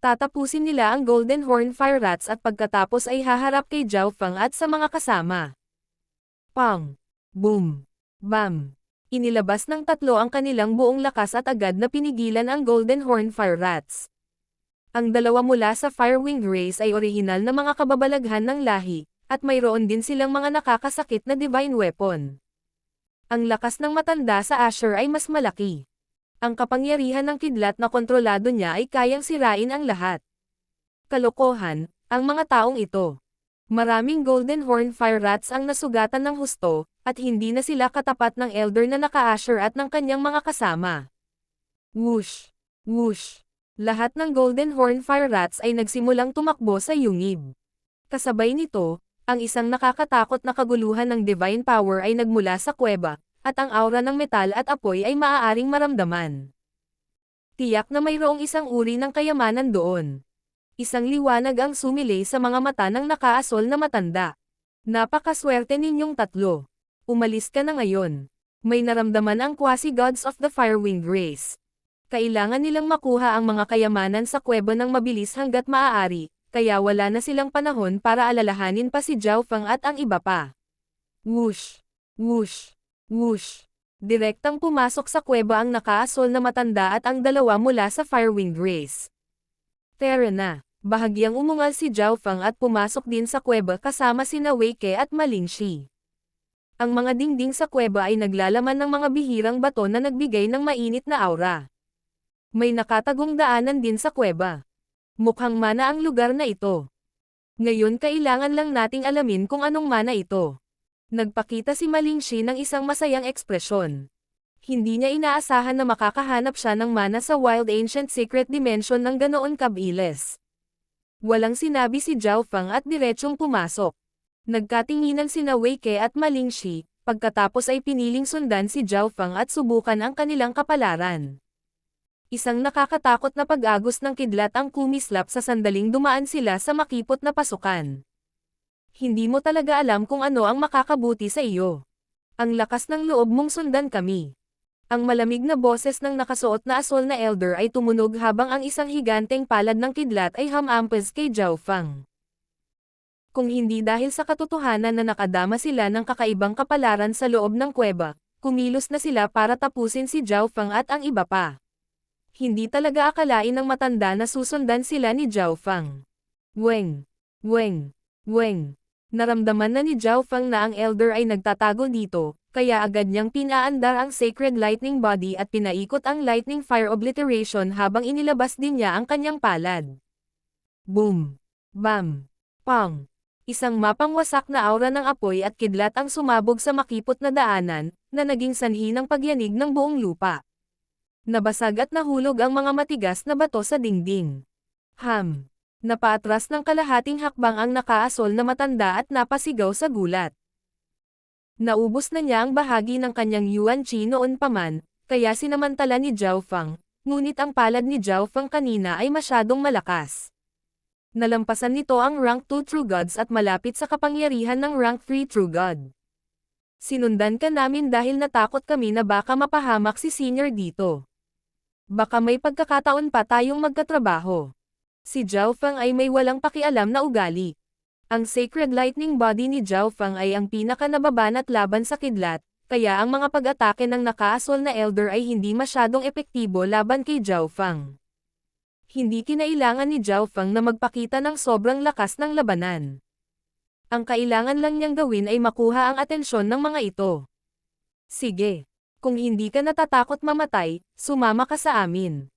Tatapusin nila ang Golden Horn Fire Rats at pagkatapos ay haharap kay Zhao Feng at sa mga kasama. Pang! Boom! Bam! Inilabas ng tatlo ang kanilang buong lakas at agad na pinigilan ang Golden Horn Fire Rats. Ang dalawa mula sa Firewinged race ay orihinal na mga kababalaghan ng lahi, at mayroon din silang mga nakakasakit na divine weapon. Ang lakas ng matanda sa Asher ay mas malaki. Ang kapangyarihan ng kidlat na kontrolado niya ay kayang sirain ang lahat. Kalokohan, ang mga taong ito. Maraming Golden Horn Fire Rats ang nasugatan ng husto, at hindi na sila katapat ng elder na naka-Asher at ng kanyang mga kasama. Whoosh! Whoosh! Lahat ng Golden Horn Fire Rats ay nagsimulang tumakbo sa yungib. Kasabay nito, ang isang nakakatakot na kaguluhan ng divine power ay nagmula sa kuweba, at ang aura ng metal at apoy ay maaaring maramdaman. Tiyak na mayroong isang uri ng kayamanan doon. Isang liwanag ang sumilay sa mga mata ng nakaasol na matanda. Napakaswerte ninyong tatlo. Umalis ka na ngayon. May naramdaman ang quasi-gods of the Firewinged race. Kailangan nilang makuha ang mga kayamanan sa kuweba ng mabilis hanggat maaari, kaya wala na silang panahon para alalahanin pa si Zhao Feng at ang iba pa. Whoosh! Whoosh! Whoosh! Direktang pumasok sa kuweba ang nakaasol na matanda at ang dalawa mula sa Firewinged race. Tara na, bahagyang umungal si Zhao Feng at pumasok din sa kuweba kasama sina Wei Ke at Ma Lingxi. Ang mga dingding sa kuweba ay naglalaman ng mga bihirang bato na nagbigay ng mainit na aura. May nakatagong daanan din sa kuweba. Mukhang mana ang lugar na ito. Ngayon kailangan lang nating alamin kung anong mana ito. Nagpakita si Ma Lingxi ng isang masayang ekspresyon. Hindi niya inaasahan na makakahanap siya ng mana sa Wild Ancient Secret Dimension ng ganoon kabilis. Walang sinabi si Zhao Feng at diretsong pumasok. Nagkatinginan sina Wei Ke at Ma Lingxi, pagkatapos ay piniling sundan si Zhao Feng at subukan ang kanilang kapalaran. Isang nakakatakot na pag-agos ng kidlat ang kumislap sa sandaling dumaan sila sa makipot na pasukan. Hindi mo talaga alam kung ano ang makakabuti sa iyo. Ang lakas ng loob mong sundan kami. Ang malamig na boses ng nakasuot na asol na elder ay tumunog habang ang isang higanteng palad ng kidlat ay hamampes kay Zhao Feng. Kung hindi dahil sa katotohanan na nakadama sila ng kakaibang kapalaran sa loob ng kuweba, kumilos na sila para tapusin si Zhao Feng at ang iba pa. Hindi talaga akalain ng matanda na susundan sila ni Zhao Feng. Weng! Weng! Weng! Naramdaman na ni Zhao Feng na ang elder ay nagtatago dito, kaya agad niyang pinaandar ang Sacred Lightning Body at pinaikot ang Lightning Fire Obliteration habang inilabas din niya ang kanyang palad. Boom! Bam! Pang! Isang mapangwasak na aura ng apoy at kidlat ang sumabog sa makipot na daanan, na naging sanhi ng pagyanig ng buong lupa. Nabasag at nahulog ang mga matigas na bato sa dingding. Napaatras ng kalahating hakbang ang nakaasol na matanda at napasigaw sa gulat. Naubos na niya ang bahagi ng kanyang Yuan Qi noon pa man, kaya sinamantala ni Zhao Feng, ngunit ang palad ni Zhao Feng kanina ay masyadong malakas. Nalampasan nito ang rank 2 True Gods at malapit sa kapangyarihan ng rank 3 True God. Sinundan ka namin dahil natakot kami na baka mapahamak si senior dito. Baka may pagkakataon pa tayong magkatrabaho. Si Zhao Feng ay may walang pakialam na ugali. Ang Sacred Lightning Body ni Zhao Feng ay ang pinaka-nababanat laban sa kidlat, kaya ang mga pag-atake ng nakaasol na elder ay hindi masyadong epektibo laban kay Zhao Feng. Hindi kinailangan ni Zhao Feng na magpakita ng sobrang lakas ng labanan. Ang kailangan lang niyang gawin ay makuha ang atensyon ng mga ito. Sige. Kung hindi ka natatakot mamatay, sumama ka sa amin.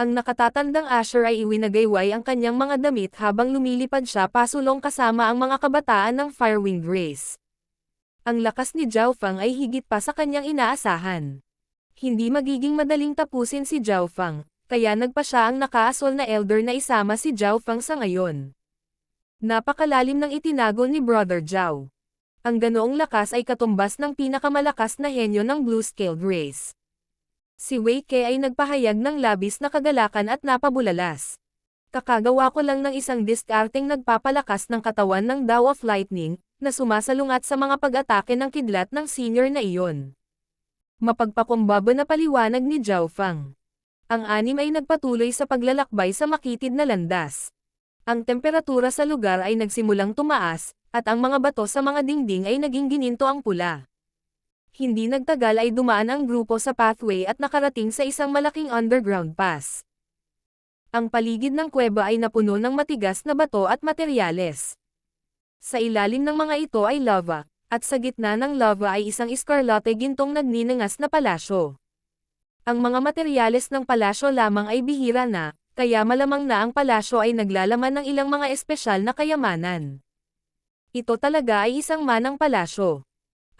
Ang nakatatandang Asher ay iwinagayway ang kanyang mga damit habang lumilipad siya pasulong kasama ang mga kabataan ng Firewing race. Ang lakas ni Zhao Fang ay higit pa sa kanyang inaasahan. Hindi magiging madaling tapusin si Zhao Fang, kaya nagpa siya ang nakaasol na elder na isama si Zhao Fang sa ngayon. Napakalalim ng itinago ni Brother Zhao. Ang ganoong lakas ay katumbas ng pinakamalakas na henyo ng Blue-Scaled race. Si Wei Ke ay nagpahayag ng labis na kagalakan at napabulalas. Kakagawa ko lang ng isang diskarteng nagpapalakas ng katawan ng Dao of Lightning, na sumasalungat sa mga pag-atake ng kidlat ng senior na iyon. Mapagpakumbaba na paliwanag ni Zhao Fang. Ang anim ay nagpatuloy sa paglalakbay sa makitid na landas. Ang temperatura sa lugar ay nagsimulang tumaas, at ang mga bato sa mga dingding ay naging gininto ang pula. Hindi nagtagal ay dumaan ang grupo sa pathway at nakarating sa isang malaking underground pass. Ang paligid ng kuweba ay napuno ng matigas na bato at materyales. Sa ilalim ng mga ito ay lava, at sa gitna ng lava ay isang iskarlate gintong nagninangas na palasyo. Ang mga materyales ng palasyo lamang ay bihira na, kaya malamang na ang palasyo ay naglalaman ng ilang mga espesyal na kayamanan. Ito talaga ay isang manang palasyo.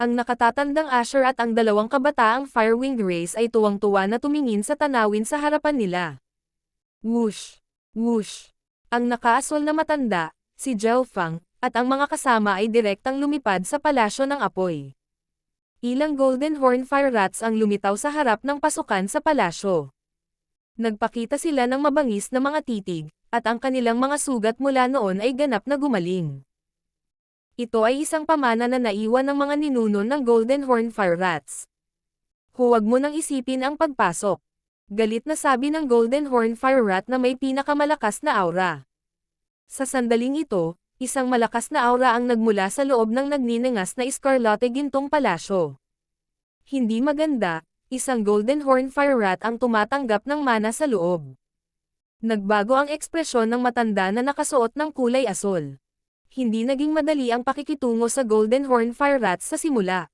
Ang nakatatandang Asher at ang dalawang kabataang Firewing race ay tuwang-tuwa na tumingin sa tanawin sa harapan nila. Whoosh! Whoosh! Ang nakaasol na matanda, si Zhao Fang, at ang mga kasama ay direktang lumipad sa palasyo ng apoy. Ilang Golden Horn Fire Rats ang lumitaw sa harap ng pasukan sa palasyo. Nagpakita sila ng mabangis na mga titig, at ang kanilang mga sugat mula noon ay ganap na gumaling. Ito ay isang pamana na naiwan ng mga ninuno ng Golden Horn Fire Rats. Huwag mo nang isipin ang pagpasok. Galit na sabi ng Golden Horn Fire Rat na may pinakamalakas na aura. Sa sandaling ito, isang malakas na aura ang nagmula sa loob ng nagninangas na iskarlate gintong palasyo. Hindi maganda, isang Golden Horn Fire Rat ang tumatanggap ng mana sa loob. Nagbago ang ekspresyon ng matanda na nakasuot ng kulay asol. Hindi naging madali ang pakikitungo sa Golden Horn Fire Rat sa simula.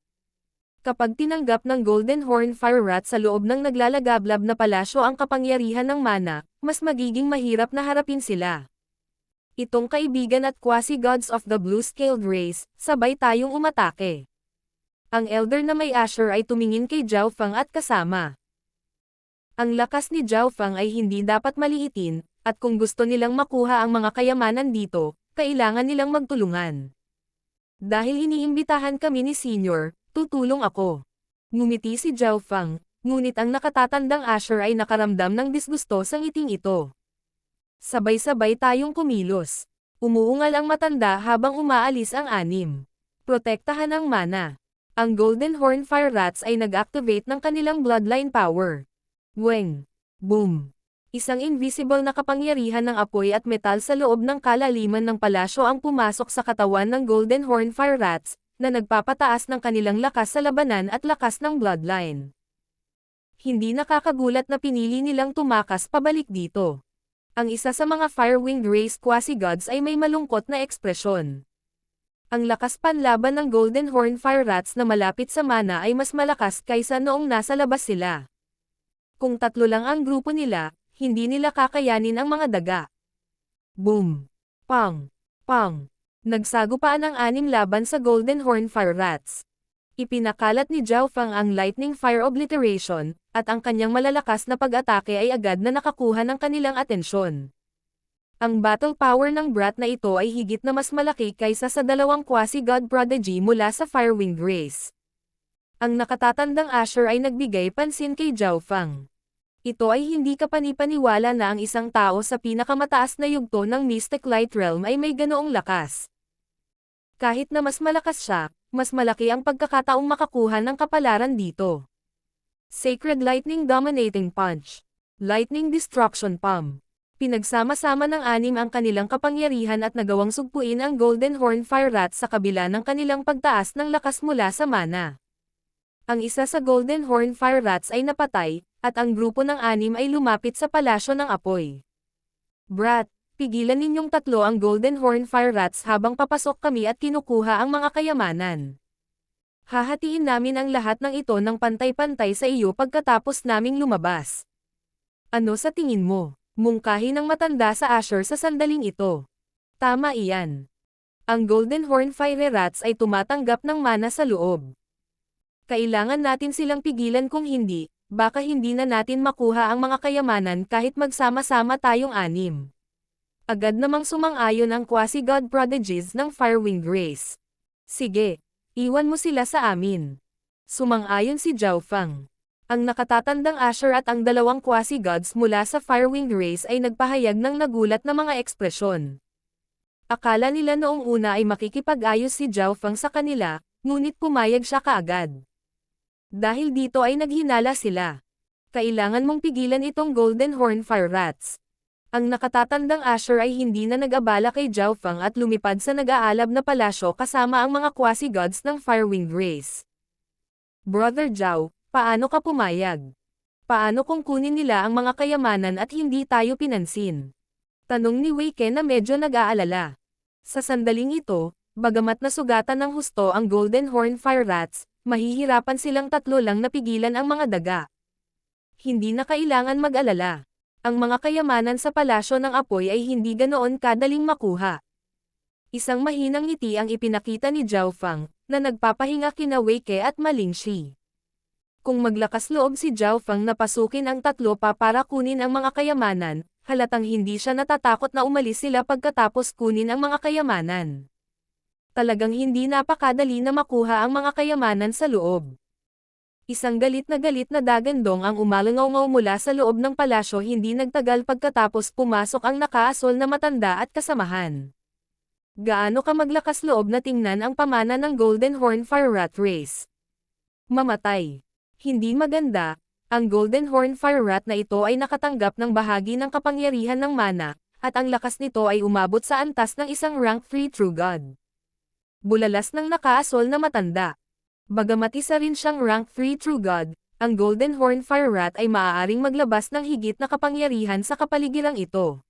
Kapag tinanggap ng Golden Horn Fire Rat sa loob ng naglalagablab na palasyo ang kapangyarihan ng mana, mas magiging mahirap na harapin sila. Itong kaibigan at quasi-gods of the Blue-Scaled race, sabay tayong umatake. Ang elder na may Asher ay tumingin kay Zhao Fang at kasama. Ang lakas ni Zhao Fang ay hindi dapat maliitin, at kung gusto nilang makuha ang mga kayamanan dito, kailangan nilang magtulungan. Dahil iniimbitahan kami ni Senior, tutulong ako. Ngumiti si Zhao Fang, ngunit ang nakatatandang Asher ay nakaramdam ng disgusto sa ngiting ito. Sabay-sabay tayong kumilos. Umuungal ang matanda habang umaalis ang anim. Protektahan ang mana. Ang Golden Horn Fire Rats ay nag-activate ng kanilang bloodline power. Weng! Boom! Isang invisible na kapangyarihan ng apoy at metal sa loob ng kalaliman ng palasyo ang pumasok sa katawan ng Golden Horn Fire Rats, na nagpapataas ng kanilang lakas sa labanan at lakas ng bloodline. Hindi nakakagulat na pinili nilang tumakas pabalik dito. Ang isa sa mga Firewing race quasi-gods ay may malungkot na ekspresyon. Ang lakas panlaban ng Golden Horn Fire Rats na malapit sa mana ay mas malakas kaysa noong nasa labas sila. Kung tatlo lang ang grupo nila, hindi nila kakayanin ang mga daga. Boom! Pang! Pang! Nagsagupaan ang anim laban sa Golden Horn Fire Rats. Ipinakalat ni Zhao Fang ang Lightning Fire Obliteration, at ang kanyang malalakas na pag-atake ay agad na nakakuha ng kanilang atensyon. Ang battle power ng brat na ito ay higit na mas malaki kaysa sa dalawang quasi-god prodigy mula sa Firewing race. Ang nakatatandang Asher ay nagbigay pansin kay Zhao Fang. Ito ay hindi kapanipaniwala na ang isang tao sa pinakamataas na yugto ng Mystic Light Realm ay may ganoong lakas. Kahit na mas malakas siya, mas malaki ang pagkakataong makakuha ng kapalaran dito. Sacred Lightning Dominating Punch. Lightning Destruction Palm. Pinagsama-sama ng anim ang kanilang kapangyarihan at nagawang sugpuin ang Golden Horn Fire Rats sa kabila ng kanilang pagtaas ng lakas mula sa mana. Ang isa sa Golden Horn Fire Rats ay napatay, at ang grupo ng anim ay lumapit sa palasyo ng apoy. Brat, pigilan ninyong tatlo ang Golden Horn Fire Rats habang papasok kami at kinukuha ang mga kayamanan. Hahatiin namin ang lahat ng ito ng pantay-pantay sa iyo pagkatapos naming lumabas. Ano sa tingin mo? Mungkahi ng matanda sa Asher sa sandaling ito. Tama iyan. Ang Golden Horn Fire Rats ay tumatanggap ng mana sa loob. Kailangan natin silang pigilan kung hindi, baka hindi na natin makuha ang mga kayamanan kahit magsama-sama tayong anim. Agad namang sumang-ayon ang quasi-god prodigies ng Firewing Race. Sige, iwan mo sila sa amin. Sumang-ayon si Zhao Fang. Ang nakatatandang Asher at ang dalawang quasi-gods mula sa Firewing Race ay nagpahayag ng nagulat na mga ekspresyon. Akala nila noong una ay makikipag-ayos si Zhao Fang sa kanila, ngunit pumayag siya kaagad. Dahil dito ay naghinala sila. Kailangan mong pigilan itong Golden Horn Fire Rats. Ang nakatatandang Asher ay hindi na nag-abala kay Zhao Fang at lumipad sa nag-aalab na palasyo kasama ang mga quasi-gods ng Firewing Race. Brother Zhao, paano ka pumayag? Paano kung kunin nila ang mga kayamanan at hindi tayo pinansin? Tanong ni Wei Ke na medyo nag-aalala. Sa sandaling ito, bagamat nasugatan ng husto ang Golden Horn Fire Rats, mahihirapan silang tatlo lang na pigilan ang mga daga. Hindi na kailangan mag-alala. Ang mga kayamanan sa palasyo ng apoy ay hindi ganoon kadaling makuha. Isang mahinang ngiti ang ipinakita ni Zhao Fang, na nagpapahinga kina Wei Ke at Ma Lingxi. Kung maglakas loob si Zhao Fang na pasukin ang tatlo pa para kunin ang mga kayamanan, halatang hindi siya natatakot na umalis sila pagkatapos kunin ang mga kayamanan. Talagang hindi napakadali na makuha ang mga kayamanan sa loob. Isang galit na dagandong ang umalangaw mula sa loob ng palasyo hindi nagtagal pagkatapos pumasok ang nakaasol na matanda at kasamahan. Gaano ka maglakas loob na tingnan ang pamana ng Golden Horn Fire Rat Race? Mamatay. Hindi maganda, ang Golden Horn Fire Rat na ito ay nakatanggap ng bahagi ng kapangyarihan ng mana, at ang lakas nito ay umabot sa antas ng isang rank 3 True God. Bulalas ng nakaasol na matanda. Bagamat isa rin siyang rank 3 True God, ang Golden Horn Fire Rat ay maaaring maglabas ng higit na kapangyarihan sa kapaligirang ito.